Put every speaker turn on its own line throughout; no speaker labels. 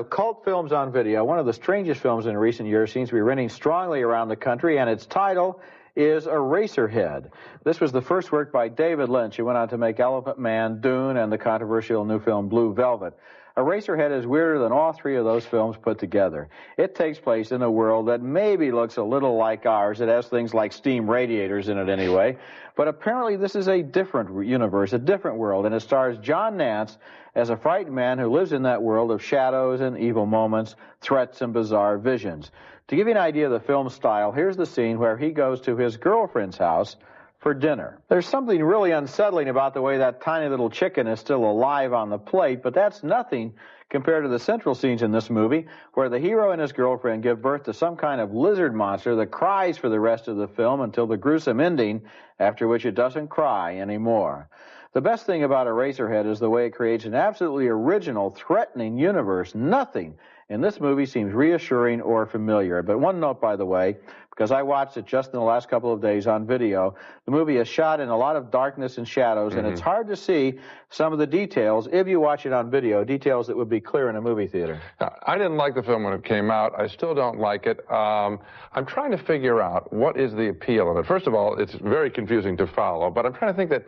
Cult films on video, one of the strangest films in recent years, seems to be reigning strongly around the country, and its title is Eraserhead. This was the first work by David Lynch, who went on to make Elephant Man, Dune, and the controversial new film Blue Velvet. Eraserhead is weirder than all three of those films put together. It takes place in a world that maybe looks a little like ours. It has things like steam radiators in it anyway. But apparently this is a different universe, a different world, and it stars John Nance as a frightened man who lives in that world of shadows and evil moments, threats and bizarre visions. To give you an idea of the film's style, here's the scene where he goes to his girlfriend's house for dinner. There's something really unsettling about the way that tiny little chicken is still alive on the plate, but that's nothing compared to the central scenes in this movie, where the hero and his girlfriend give birth to some kind of lizard monster that cries for the rest of the film until the gruesome ending, after which it doesn't cry anymore. The best thing about Eraserhead is the way it creates an absolutely original, threatening universe. Nothing in this movie seems reassuring or familiar. But one note, by the way, because I watched it just in the last couple of days on video, the movie is shot in a lot of darkness and shadows, and it's hard to see some of the details, if you watch it on video, details that would be clear in a movie theater.
I didn't like the film when it came out. I still don't like it. I'm trying to figure out what is the appeal of it. First of all, it's very confusing to follow, but I'm trying to think that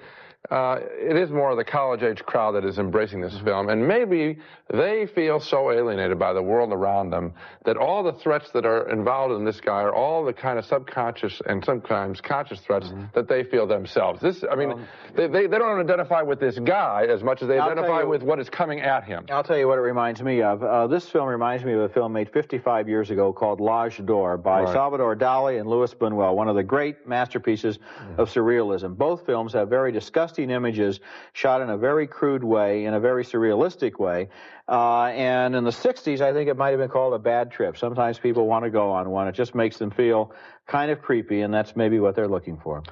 it is more of the college-age crowd that is embracing this film, and maybe they feel so alienated by the world around them that all the threats that are involved in this guy are all the kind of subconscious and sometimes conscious threats that they feel themselves. They don't identify with this guy as much as they identify with what is coming at him.
I'll tell you what it reminds me of. This film reminds me of a film made 55 years ago called L'Age d'Or by Salvador Dali and Louis Buñuel, one of the great masterpieces of surrealism. Both films have very disgusting images shot in a very crude way, in a very surrealistic way. And in the 60s, I think it might have been called a bad trip. Sometimes people want to go on one. It just makes them feel kind of creepy, and that's maybe what they're looking for.